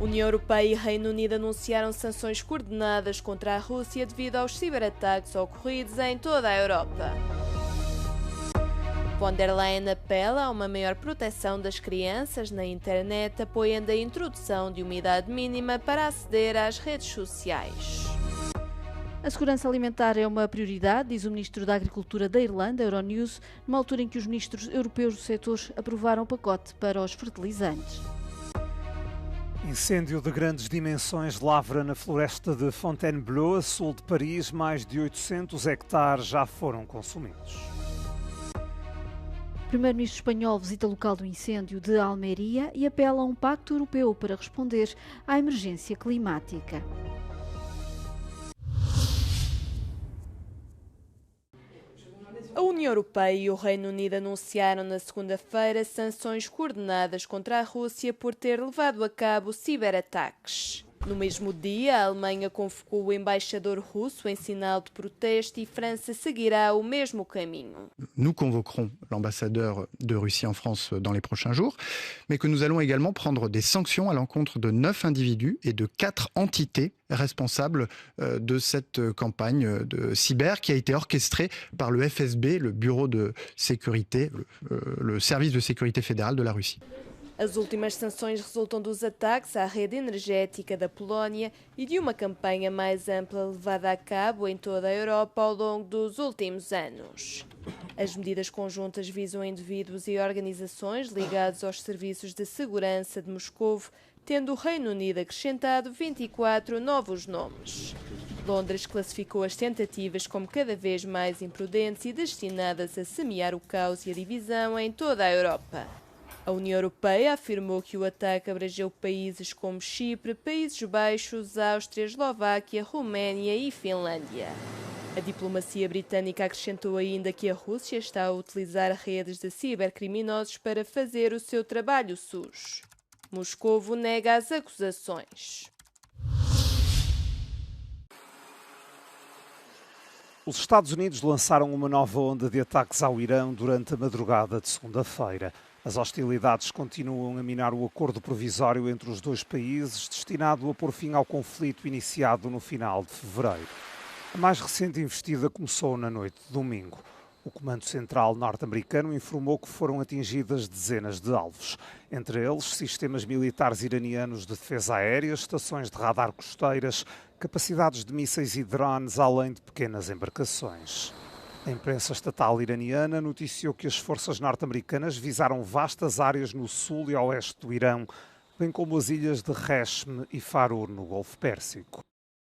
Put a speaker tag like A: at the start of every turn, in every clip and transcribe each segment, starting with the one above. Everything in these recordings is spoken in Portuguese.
A: União Europeia e Reino Unido anunciaram sanções coordenadas contra a Rússia devido aos ciberataques ocorridos em toda a Europa. Von der Leyen apela a uma maior proteção das crianças na internet, apoiando a introdução de uma idade mínima para aceder às redes sociais.
B: A segurança alimentar é uma prioridade, diz o Ministro da Agricultura da Irlanda, Euronews, numa altura em que os ministros europeus do setor aprovaram o pacote para os fertilizantes.
C: Incêndio de grandes dimensões lavra na floresta de Fontainebleau, a sul de Paris. Mais de 800 hectares já foram consumidos.
B: O primeiro-ministro espanhol visita o local do incêndio de Almeria e apela a um pacto europeu para responder à emergência climática.
A: A União Europeia e o Reino Unido anunciaram na segunda-feira sanções coordenadas contra a Rússia por ter levado a cabo ciberataques. No mesmo dia, a Alemanha convocou o embaixador russo em sinal de protesto e França seguirá o mesmo caminho.
D: Nous convoquerons l'ambassadeur de Russie en France dans les prochains jours, mais que nous allons également prendre des sanctions à l'encontre de 9 individus et de 4 entités responsables de cette campagne de cyber qui a été orchestrée par le FSB, le Bureau de sécurité, le service de sécurité fédéral de la Russie.
A: As últimas sanções resultam dos ataques à rede energética da Polónia e de uma campanha mais ampla levada a cabo em toda a Europa ao longo dos últimos anos. As medidas conjuntas visam indivíduos e organizações ligados aos serviços de segurança de Moscovo, tendo o Reino Unido acrescentado 24 novos nomes. Londres classificou as tentativas como cada vez mais imprudentes e destinadas a semear o caos e a divisão em toda a Europa. A União Europeia afirmou que o ataque abrangeu países como Chipre, Países Baixos, Áustria, Eslováquia, Roménia e Finlândia. A diplomacia britânica acrescentou ainda que a Rússia está a utilizar redes de cibercriminosos para fazer o seu trabalho sujo. Moscovo nega as acusações.
C: Os Estados Unidos lançaram uma nova onda de ataques ao Irão durante a madrugada de segunda-feira. As hostilidades continuam a minar o acordo provisório entre os dois países, destinado a pôr fim ao conflito iniciado no final de fevereiro. A mais recente investida começou na noite de domingo. O Comando Central norte-americano informou que foram atingidas dezenas de alvos, entre eles sistemas militares iranianos de defesa aérea, estações de radar costeiras, capacidades de mísseis e drones, além de pequenas embarcações. A imprensa estatal iraniana noticiou que as forças norte-americanas visaram vastas áreas no sul e oeste do Irão, bem como as ilhas de Reshm e Farur, no Golfo Pérsico.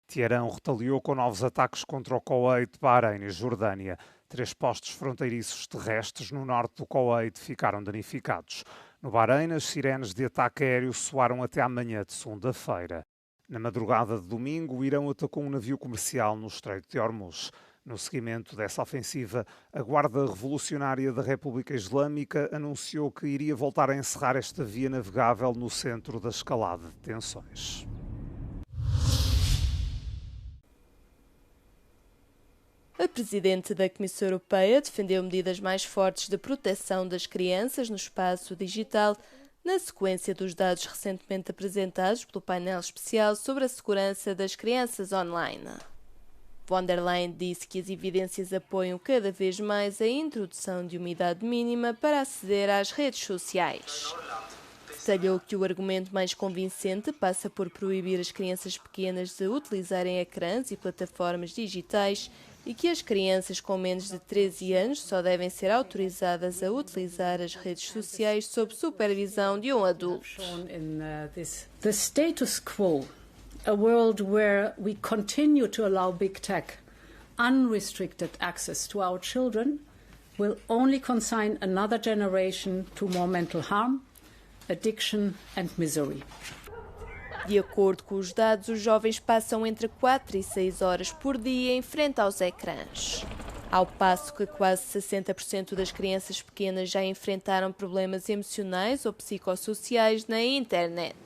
C: Teherã retaliou com novos ataques contra o Kuwait, Bahrein e Jordânia. 3 postos fronteiriços terrestres no norte do Kuwait ficaram danificados. No Bahrein, as sirenes de ataque aéreo soaram até à manhã de segunda-feira. Na madrugada de domingo, o Irão atacou um navio comercial no Estreito de Hormuz. No seguimento dessa ofensiva, a Guarda Revolucionária da República Islâmica anunciou que iria voltar a encerrar esta via navegável no centro da escalada de tensões.
A: A Presidente da Comissão Europeia defendeu medidas mais fortes de proteção das crianças no espaço digital, na sequência dos dados recentemente apresentados pelo painel especial sobre a segurança das crianças online. Von der Leyen disse que as evidências apoiam cada vez mais a introdução de uma idade mínima para aceder às redes sociais. Detalhou que o argumento mais convincente passa por proibir as crianças pequenas de utilizarem ecrãs e plataformas digitais e que as crianças com menos de 13 anos só devem ser autorizadas a utilizar as redes sociais sob supervisão de um adulto.
E: The status quo, a world where we continue to allow big tech unrestricted access to our children, will only consign another generation to more mental harm, addiction and misery.
A: De acordo com os dados, os jovens passam entre 4 e 6 horas por dia em frente aos ecrãs. Ao passo que quase 60% das crianças pequenas já enfrentaram problemas emocionais ou psicossociais na internet.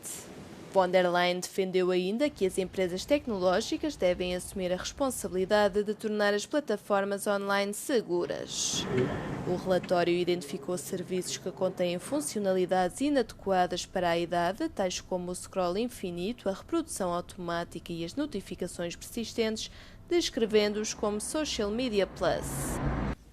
A: von der Leyen defendeu ainda que as empresas tecnológicas devem assumir a responsabilidade de tornar as plataformas online seguras. O relatório identificou serviços que contêm funcionalidades inadequadas para a idade, tais como o scroll infinito, a reprodução automática e as notificações persistentes, descrevendo-os como Social Media Plus.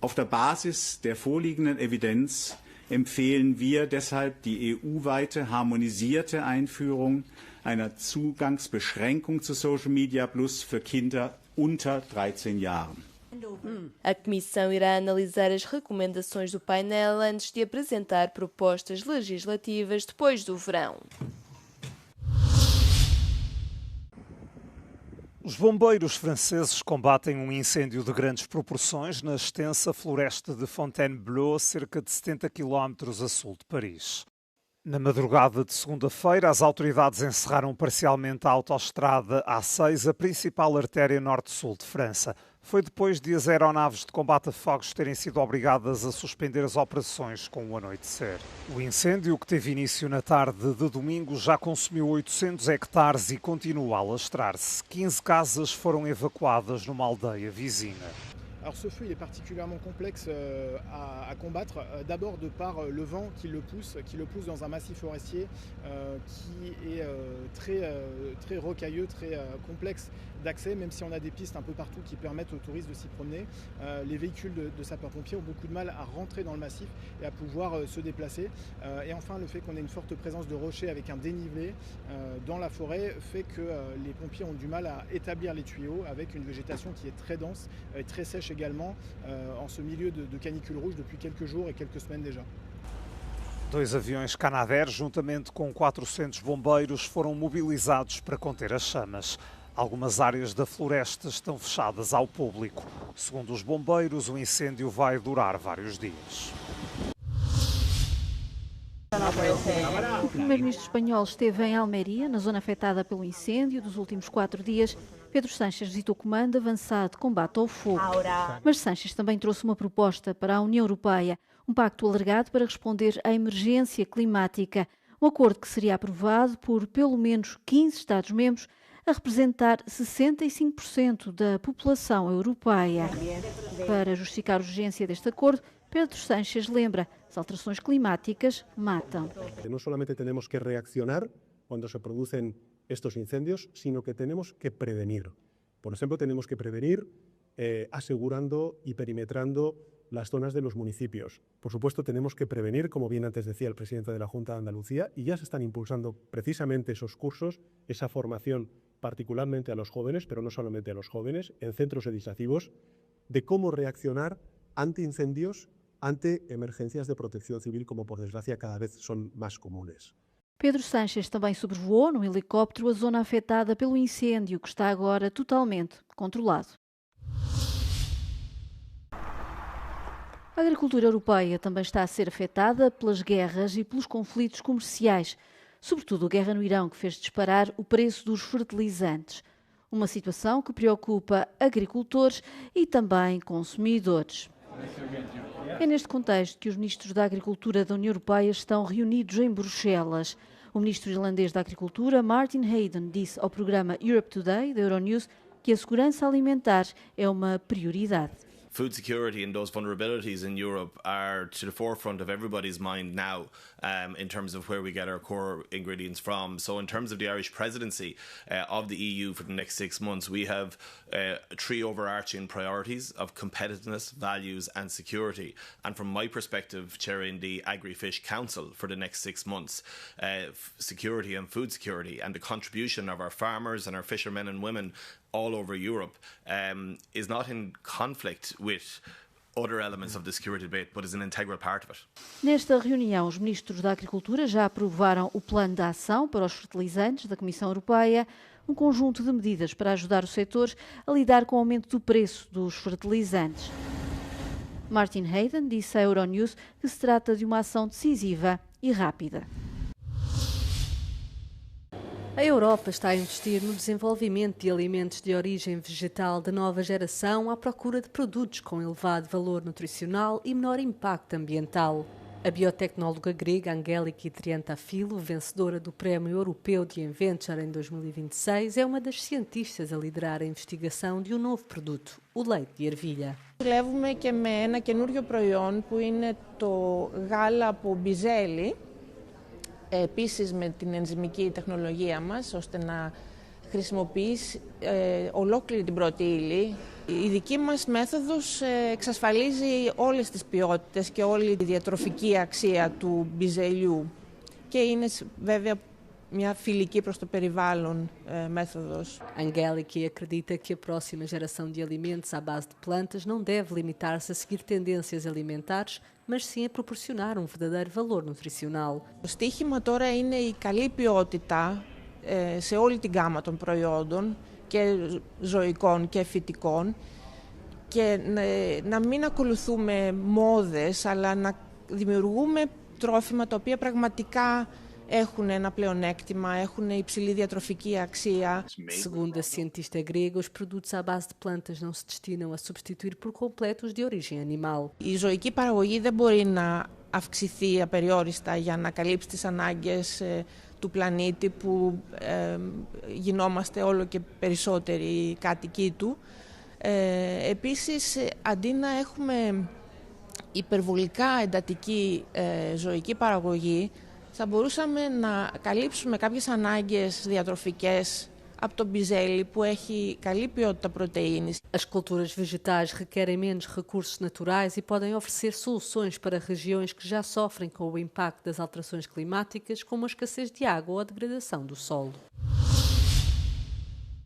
F: Auf der Basis der vorliegenden Evidenz empfehlen wir deshalb die EU-weite harmonisierte Einführung einer Zugangsbeschränkung zu Social Media Plus für Kinder unter 13 Jahren.
A: A Comissão irá analisar as recomendações do painel antes de apresentar propostas legislativas depois do verão.
C: Os bombeiros franceses combatem um incêndio de grandes proporções na extensa floresta de Fontainebleau, cerca de 70 km a sul de Paris. Na madrugada de segunda-feira, as autoridades encerraram parcialmente a autoestrada A6, a principal artéria norte-sul de França. Foi depois de as aeronaves de combate a fogos terem sido obrigadas a suspender as operações com o anoitecer. O incêndio, que teve início na tarde de domingo, já consumiu 800 hectares e continua a alastrar-se. 15 casas foram evacuadas numa aldeia vizinha.
G: Alors ce feu il est particulièrement complexe à combattre, d'abord de par le vent qui le pousse dans un massif forestier qui est très rocailleux, très complexe d'accès, même si on a des pistes un peu partout qui permettent aux touristes de s'y promener. Les véhicules de sapeurs-pompiers ont beaucoup de mal à rentrer dans le massif et à pouvoir se déplacer. Et enfin, le fait qu'on ait une forte présence de rochers avec un dénivelé dans la forêt fait que les pompiers ont du mal à établir les tuyaux avec une végétation qui est très dense et très sèche également en ce milieu de canicule rouge depuis quelques jours et quelques semaines déjà.
C: 2 aviões Canadair, juntamente com 400 bombeiros, foram mobilizados para conter as chamas. Algumas áreas da floresta estão fechadas ao público. Segundo os bombeiros, o incêndio vai durar vários dias.
B: O primeiro-ministro espanhol esteve em Almeria, na zona afetada pelo incêndio dos últimos 4 dias. Pedro Sánchez visitou o Comando Avançado de Combate ao Fogo. Mas Sánchez também trouxe uma proposta para a União Europeia, um pacto alargado para responder à emergência climática. Um acordo que seria aprovado por pelo menos 15 Estados-membros, a representar 65% da população europeia. Para justificar a urgência deste acordo, Pedro Sánchez lembra: as alterações climáticas matam.
H: No solamente tenemos que reaccionar cuando se producen estos incendios, sino que tenemos que prevenir. Por ejemplo, tenemos que prevenir asegurando y perimetrando las zonas de los municipios. Por supuesto, tenemos que prevenir, como bien antes decía el presidente de la Junta de Andalucía, y ya se están impulsando precisamente esos cursos, esa formación particularmente a los jóvenes, pero no solamente a los jóvenes, en centros educativos, de cómo reaccionar ante incendios, ante emergencias de protección civil, como por desgracia cada vez son más comunes.
B: Pedro Sánchez também sobrevoou num helicóptero a zona afetada pelo incêndio, que está agora totalmente controlado. A agricultura europeia também está a ser afetada pelas guerras e pelos conflitos comerciais, sobretudo a guerra no Irão, que fez disparar o preço dos fertilizantes. Uma situação que preocupa agricultores e também consumidores. É neste contexto que os ministros da Agricultura da União Europeia estão reunidos em Bruxelas. O ministro irlandês da Agricultura, Martin Hayden, disse ao programa Europe Today, da Euronews, que a segurança alimentar é uma prioridade.
I: Food security and those vulnerabilities in Europe are to the forefront of everybody's mind now in terms of where we get our core ingredients from. So in terms of the Irish presidency of the EU for the next 6 months, we have 3 overarching priorities of competitiveness, values and security. And from my perspective, chairing the Agri-Fish Council for the next 6 months, security and food security and the contribution of our farmers and our fishermen and women all over Europe is not in conflict with other elements of the security debate, but is an integral part of it.
B: Nesta reunião, os ministros da Agricultura já aprovaram o plano de ação para os fertilizantes da Comissão Europeia, um conjunto de medidas para ajudar os setores a lidar com o aumento do preço dos fertilizantes. Martin Hayden disse à Euronews que se trata de uma ação decisiva e rápida.
J: A Europa está a investir no desenvolvimento de alimentos de origem vegetal de nova geração à procura de produtos com elevado valor nutricional e menor impacto ambiental. A biotecnóloga grega Angeliki Triantafylou, vencedora do Prémio Europeu de Inventure em 2026, é uma das cientistas a liderar a investigação de um novo produto, o leite de ervilha.
K: Δουλεύουμε και με ένα καινούριο προϊόν που είναι το γάλα από μπιζέλι, επίσης με την ενζυμική τεχνολογία μας, ώστε να χρησιμοποιήσει ολόκληρη την πρώτη ύλη. Η δική μας μέθοδος εξασφαλίζει όλες τις ποιότητες και όλη τη διατροφική αξία του μπιζελιού και είναι βέβαια μια φιλική προς το περιβάλλον μέθοδος.
J: Angeliki acredita que a próxima geração de alimentos à base de plantas não deve limitar-se a seguir tendências alimentares, mas sim a proporcionar um verdadeiro valor nutricional.
K: Το στίχημα τώρα είναι η καλή ποιότητα σε όλη την γάμα των προϊόντων και ζωικών και φυτικών και να μην ακολουθούμε μόδες, αλλά να δημιουργούμε τρόφιμα τα οποία πραγματικά έχουν ένα πλεονέκτημα, έχουν υψηλή διατροφική αξία.
J: Segundo a cientista grega, os produtos à base de plantas não se destinam a substituir por completo os de origem animal.
K: Η ζωική παραγωγή δεν μπορεί να αυξηθεί απεριόριστα για να καλύψει τις ανάγκες του πλανήτη που γινόμαστε όλο και περισσότεροι κάτοικοι του. Επίσης, αντί να έχουμε υπερβολικά εντατική ζωική παραγωγή, θα μπορούσαμε να καλύψουμε κάποιες ανάγκες διατροφικές από το μπιζέλι που έχει καλή ποιότητα πρωτεΐνης.
J: As culturas vegetais requerem menos recursos naturais e podem oferecer soluções para regiões que já sofrem com o impacto das alterações climáticas, como a escassez de água ou a degradação do solo.